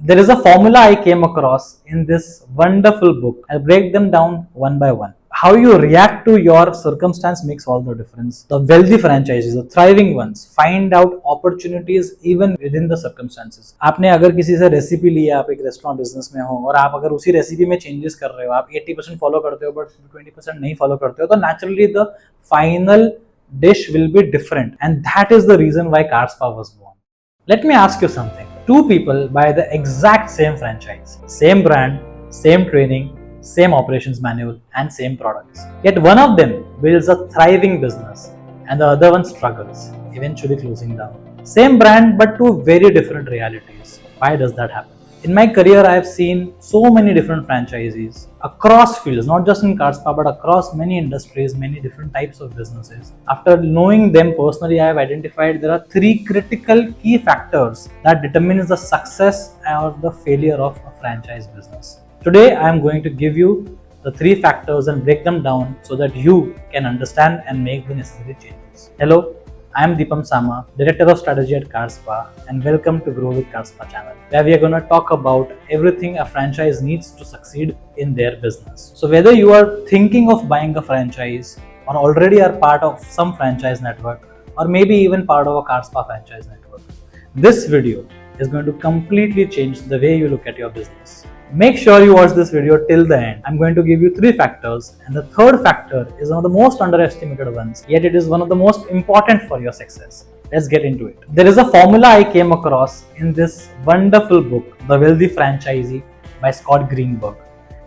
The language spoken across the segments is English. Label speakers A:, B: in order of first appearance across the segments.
A: There is a formula I came across in this wonderful book. I'll break them down one by one. How you react to your circumstance makes all the difference. The wealthy franchises, the thriving ones, find out opportunities even within the circumstances. आपने अगर किसी से recipe ली है, आप एक restaurant business में हो और आप अगर उसी रेसिपी में चेंजेस कर रहे हो, आप 80% फॉलो करते हो बट 20% नहीं फॉलो करते हो, तो naturally the final dish will be different, and that is the reason why Carspa was born. Let me ask you something. Two people buy the exact same franchise, same brand, same training, same operations manual, and same products. Yet one of them builds a thriving business and the other one struggles, eventually closing down. Same brand but two very different realities. Why does that happen? In my career, I have seen so many different franchisees across fields, not just in Carspa, but across many industries, many different types of businesses. After knowing them personally, I have identified there are three critical key factors that determines the success or the failure of a franchise business. Today, I am going to give you the three factors and break them down so that you can understand and make the necessary changes. Hello, I am Deepam Sama, Director of Strategy at Carspa, and welcome to Grow with Carspa channel, where we are going to talk about everything a franchise needs to succeed in their business. So whether you are thinking of buying a franchise or already are part of some franchise network or maybe even part of a Carspa franchise network, this video is going to completely change the way you look at your business. Make sure you watch this video till the end. I'm going to give you three factors, and the third factor is one of the most underestimated ones, yet it is one of the most important for your success. Let's get into it. There is a formula I came across in this wonderful book, The Wealthy Franchisee by Scott Greenberg.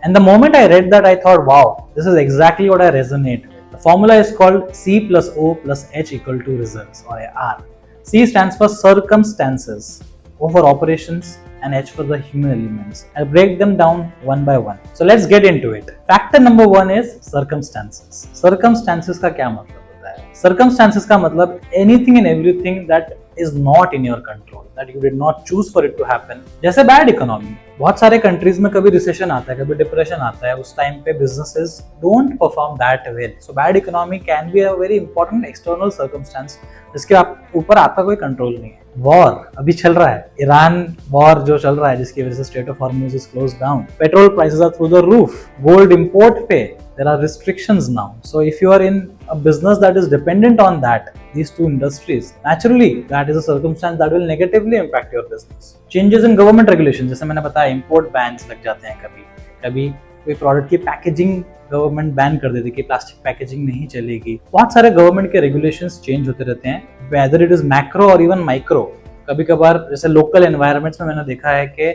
A: And the moment I read that, I thought, wow, this is exactly what I resonate with. The formula is called C plus O plus H equal to results, or R. C stands for circumstances, O for operations, and H for the human elements. I'll break them down one by one. So let's get into it. Factor number one is circumstances. Circumstances का क्या मतलब होता है? Circumstances का मतलब anything and everything that is not in your control, that you did not choose for it to happen. जैसे bad economy. बहुत सारे कंट्रीज में कभी रिसेशन आता है, कभी डिप्रेशन आता है, उस टाइम पे businesses don't perform that well. So bad economy can be a very important external circumstance जिसके आप ऊपर आपका कोई कंट्रोल नहीं है. वॉर अभी चल रहा है, ईरान वॉर जो चल रहा है जिसकी वजह से strait of Hormuz is close down, petrol prices are through the roof, gold import पे there are restrictions now. So if you are in a business that is dependent on that, these two industries, naturally that is a circumstance that will negatively impact your business. Changes in government regulations, जैसे मैंने बताया, import bans लग जाते हैं कभी कोई product की packaging government ban कर देती है कि प्लास्टिक पैकेजिंग नहीं चलेगी. बहुत सारे गवर्नमेंट के रेगुलेशंस चेंज होते रहते हैं, वेदर इट इज मैक्रो और इवन माइक्रो. कभी कभार जैसे लोकल एनवायरनमेंट्स में मैंने देखा है कि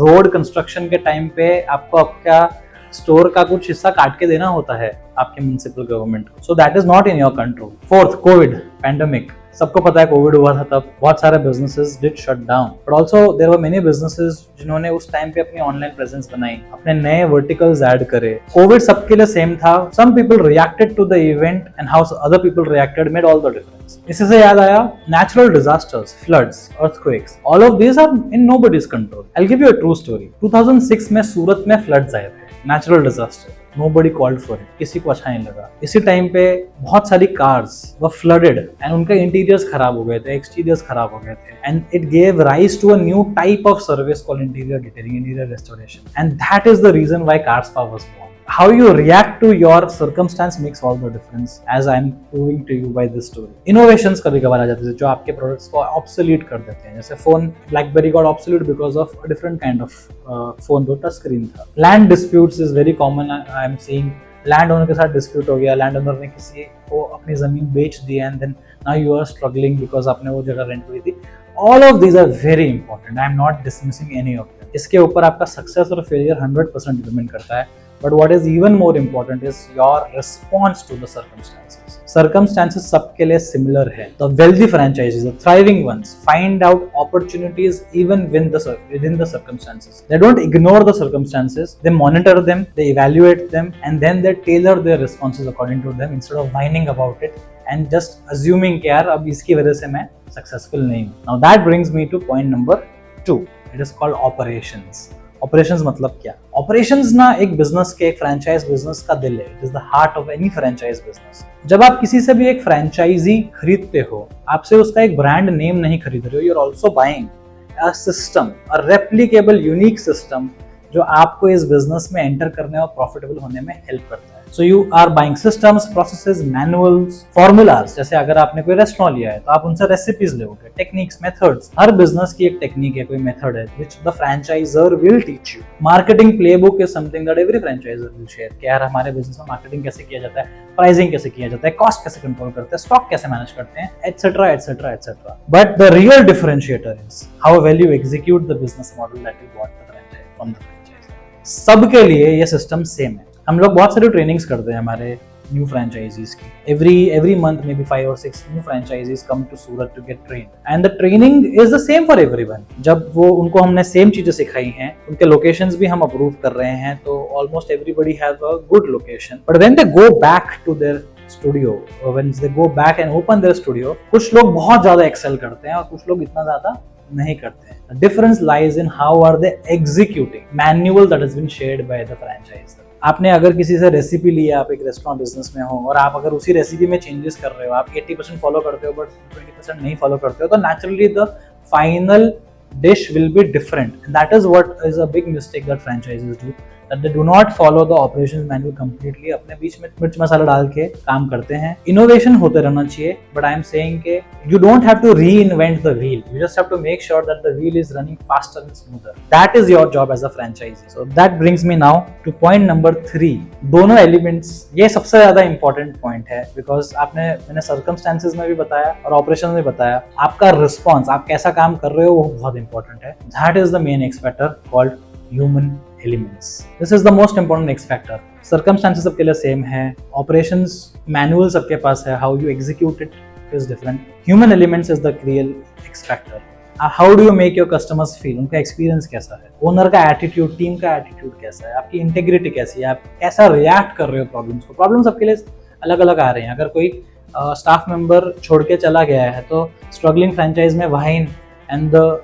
A: रोड कंस्ट्रक्शन के टाइम पे आपको आपका स्टोर का कुछ हिस्सा काट के देना होता है आपके म्युनिसिपल गवर्नमेंट को. So that is not in your control. Fourth, COVID pandemic. सबको पता है कोविड हुआ था, तब बहुत सारे businesses did shut down, but also there were many businesses जिन्होंने उस टाइम पे अपनी ऑनलाइन प्रेजेंस बनाई, अपने नए वर्टिकल्स ऐड करे. कोविड सबके लिए सेम था. Some people reacted to the event and how other people reacted made all the difference. इसी से याद आया, natural disasters, floods, earthquakes, all of these are in nobody's control. I will give you a true story. 2006 में सूरत में floods आए थे, natural disaster. Nobody called for it. किसी को अच्छा नहीं लगा. इसी टाइम पे बहुत सारी कार्स वर फ्लडेड एंड उनके इंटीरियर्स खराब हो गए थे, एक्सटीरियर्स खराब हो गए थे, and it gave rise to a new type of service called interior detailing, interior restoration, and that is the reason why Carspa was born. How you react to your circumstance makes all the difference, as I am proving to you by this story. Innovations कभी कभार आ जाते हैं जो आपके products को obsolete कर देते हैं. जैसे phone, BlackBerry got obsolete because of a different kind of phone जो टच स्क्रीन था. Land disputes is very common. I am seeing land owner के साथ डिस्प्यूट हो गया, लैंड ओनर ने किसी को अपनी जमीन बेच दी and then now you are struggling because आपने वो जगह रेंट हुई थी. All of these are very important. I am not dismissing any of them. इसके ऊपर आपका सक्सेस और फेलियर 100% डिपेंड करता है. But what is even more important is your response to the circumstances. Circumstances सबके लिए similar है. The wealthy franchises, the thriving ones, find out opportunities even within the circumstances. They don't ignore the circumstances. They monitor them, they evaluate them, and then they tailor their responses according to them instead of whining about it and just assuming कि यार अब इसकी वजह से मैं successful नहीं हूँ. Now that brings me to point number 2. It is called operations. Operations मतलब क्या? ऑपरेशंस ना एक बिजनेस के, एक फ्रेंचाइज बिजनेस का दिल है. It is the heart of any franchise business. जब आप किसी से भी एक फ्रेंचाइजी खरीदते हो, आपसे उसका एक ब्रांड नेम नहीं खरीद रहे हो, you are also buying a system, a replicable unique system जो आपको इस बिजनेस में एंटर करने और प्रॉफिटेबल होने में हेल्प करता है। So you are buying systems, processes, manuals, formulas. जैसे अगर आपने कोई रेस्टोरेंट लिया है तो आप उनसे रेसिपीज लोगे, टेक्निक्स, मेथड्स। हर बिजनेस की एक टेक्निक है, कोई मेथड है which the franchisor will teach you. Marketing playbook is something that every franchisor will share कि यार हमारे बिजनेस में मार्केटिंग कैसे किया जाता है, प्राइसिंग कैसे किया जाता है, कॉस्ट कैसे कंट्रोल करते हैं, स्टॉक कैसे मैनेज करते हैं, etcetera etcetera etcetera. But the real differentiator is how well you execute the business model that you got from the franchisor. सबके लिए ये सिस्टम सेम है। हम लोग बहुत सारी ट्रेनिंग्स करते हैं हमारे न्यू फ्रेंचाइजीज की। Every month may be 5 or 6 new franchisees come to Surat to get trained and the training is the same for everyone. जब वो उनको हमने सेम चीजें सिखाई हैं, उनके लोकेशंस भी हम अप्रूव कर रहे हैं, तो almost everybody have a good location. But when they go back to their studio, when they go back and open their studio, कुछ लोग बहुत ज्यादा एक्सेल करते हैं और कुछ लोग इतना ज्यादा नहीं करते हैं। The difference lies in how are they executing manual that has been shared by the franchisor। आपने अगर किसी से रेसिपी ली है, आप एक रेस्टोरेंट बिजनेस में हो और आप अगर उसी रेसिपी में चेंजेस कर रहे हो, आप 80% फॉलो करते हो बट 20% नहीं फॉलो करते हो, तो naturally the final dish will be different. That is what is a big mistake that franchises do, that they do not follow the operations manual completely। अपने बीच में मिर्च मसाला डाल के काम करते हैं। इनोवेशन होते रहना चाहिए, बट आई एम सेइंग के you don't have to reinvent the wheel, you just have to make sure that the wheel is running faster and smoother। that is your job as a franchisee। so that brings me now to point number 3। दोनों elements, ये सबसे ज्यादा important point है, because मैंने circumstances में भी बताया और ऑपरेशन में बताया, आपका रिस्पॉन्स, आप कैसा काम कर रहे हो वो बहुत इंपॉर्टेंट है। That is the main x factor called human elements। This is the most important X factor। Circumstances सबके लिए सेम है, operations manual सबके पास है, how you execute it is different। Human elements is the real X factor। How do you make your customers feel? उनका experience कैसा है, owner का attitude, team का attitude कैसा है, आपकी integrity कैसी है, आप कैसा react कर रहे हो प्रॉब्लम्स को। प्रॉब्लम सबके लिए अलग अलग आ रहे हैं। अगर कोई स्टाफ मेंबर छोड़ के चला गया है तो स्ट्रगलिंग फ्रेंचाइज में wine and the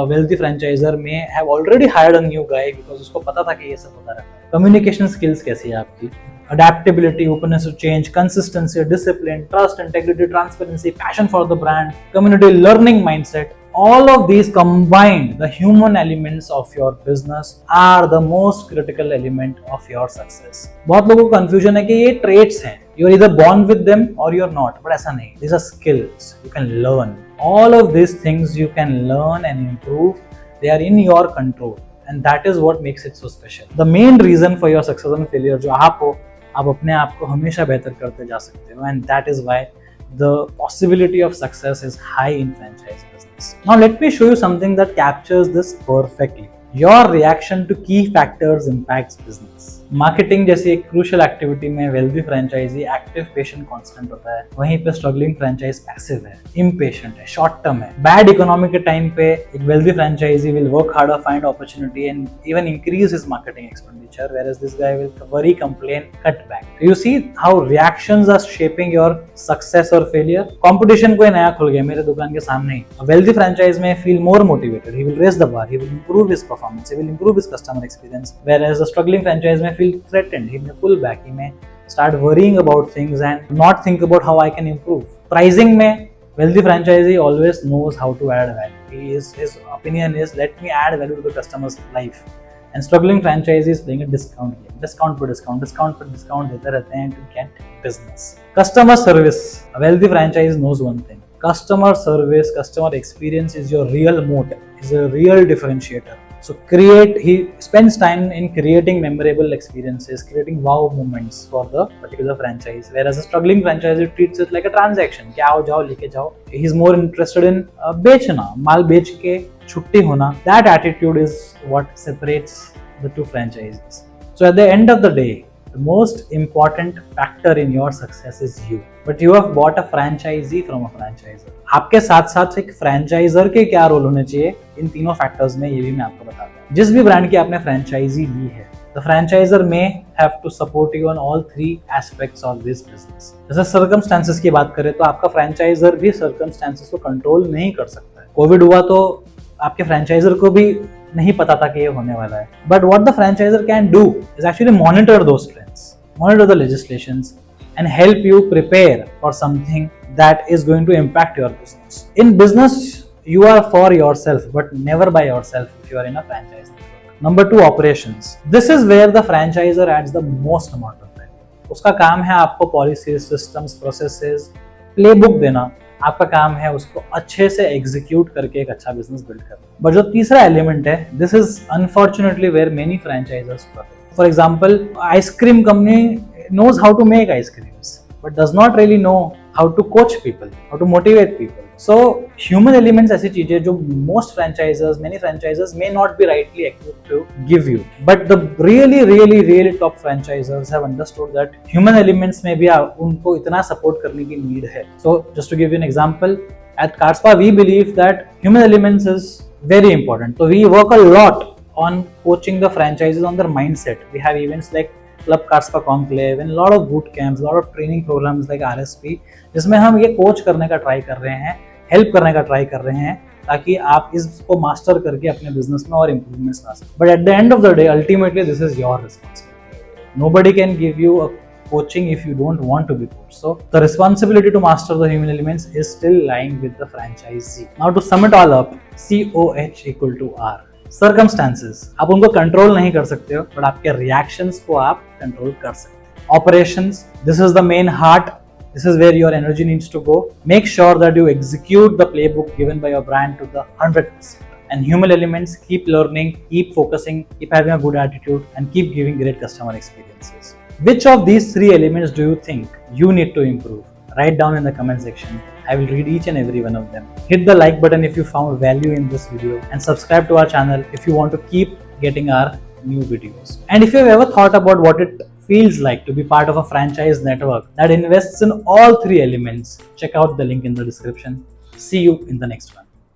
A: wealthy franchisor may have already hired a new guy because उसको पता था कि ये सब होता रहता है। Communication skills कैसी है आपकी, adaptability, openness to change, consistency, discipline, trust, integrity, transparency, passion for the brand, community, learning mindset, all of these combined, the human elements of your business are the most critical element of your success। बहुत लोगों को confusion है कि ये traits हैं, you're either born with them or you're not, but ऐसा नहीं, these are skills you can learn। all of these things you can learn and improve, they are in your control and that is what makes it so special। the main reason for your success and failure जो आप हो, आप अपने आप को हमेशा बेहतर करते जा सकते हो and that is why the possibility of success is high in franchise business। now let me show you something that captures this perfectly। your reaction to key factors impacts business। Marketing जैसी एक crucial activity में wealthy franchisee active, patient, constant होता है, वहीं पे struggling franchise passive है, impatient है, short term है। बैड इकोनॉमी के टाइम पे एक wealthy franchisee will work harder, find opportunity and even increase his marketing expenditure, whereas this guy will worry, complain, cut back। So you see how reactions are shaping your success or failure। competition कोई नया खुल गया मेरे दुकान के सामने ही, a wealthy franchise में feel more motivated, he will raise the bar, he will improve his performance, he will improve his customer experience, whereas the struggling franchise में feel threatened, he may pull back, he may start worrying about things and not think about how I can improve। pricing में wealthy franchisee always knows how to add value, his opinion is let me add value to the customer's life, and struggling franchisee is playing a discount game, discount पे discount देते रहते हैं to get business। customer service, a wealthy franchise knows one thing, customer service, customer experience is your real moat, is a real differentiator। so he spends time in creating memorable experiences, creating wow moments for the particular franchise, whereas a struggling franchisee treats it like a transaction कि आओ जाओ लेके जाओ। he is more interested in बेचना, माल बेच के छुट्टी होना। that attitude is what separates the two franchises। so at the end of the day, the most important factor in your success is you, but you have bought a franchisee from a franchisor। आपके साथ साथ एक franchisor के क्या role होने चाहिए इन तीनों factors में, ये भी मैं आपको बता दूं। जिस भी ब्रांड की आपने फ्रेंचाइजी ली है, the franchisor may have to support you on all 3 aspects of this business। जैसे सर्कमस्टेंसेस की बात करें तो आपका फ्रेंचाइजर भी सर्कमस्टेंसेस को कंट्रोल नहीं कर सकता है। कोविड हुआ तो आपके फ्रेंचाइजर को भी नहीं पता था कि ये होने वाला है, but what the franchisor can do is actually monitor those trends, monitor the legislations and help you prepare for something that is going to impact your business। In business you are for yourself, but never by yourself if you are in a franchise network. Number 2, operations. This is where the franchisor adds the most amount of value. उसका काम है आपको policies, systems, processes, playbook देना. आपका काम है उसको अच्छे से एग्जीक्यूट करके एक अच्छा बिजनेस बिल्ड करना. बट जो तीसरा एलिमेंट है, this is unfortunately where many franchisers struggle. For example, ice cream company knows how to make ice creams but does not really know how to coach people, how to motivate people. So human elements ऐसी चीजें जो most franchisors, many franchisors may not be rightly equipped to give you, but the really top franchisors have understood that human elements में भी उनको इतना support करने की need है. So just to give you an example, at Carspa we believe that human elements is very important. So we work a lot on coaching the franchises on their mindset. We have events like Club Carspa Conclave and a lot of boot camps, a lot of training programs like RSP, जिसमें हम ये coach करने का try कर रहे हैं, help करने का ट्राई कर रहे हैं, ताकि आप इसको मास्टर करके अपने बिजनेस में और इंप्रूवमेंट्स ला सकें. But at the end of the day, ultimately this is your responsibility. Nobody can give you a coaching if you don't want to be coached. So the responsibility to master the human elements is still lying with the franchisee. Now to sum it all up, COH equal to R. Circumstances, आप उनको control नहीं कर सकते हो, but आपके reactions को आप control कर सकते हो. Operations, this is the main heart. This is where your energy needs to go. Make sure that you execute the playbook given by your brand to the 100%. And human elements, keep learning, keep focusing, keep having a good attitude, and keep giving great customer experiences. Which of these 3 elements do you think you need to improve? Write down in the comment section. I will read each and every one of them. Hit the like button if you found value in this video, and subscribe to our channel if you want to keep getting our new videos. And if you have ever thought about what it feels like to be part of a franchise network that invests in all 3 elements, check out the link in the description. See you in the next one.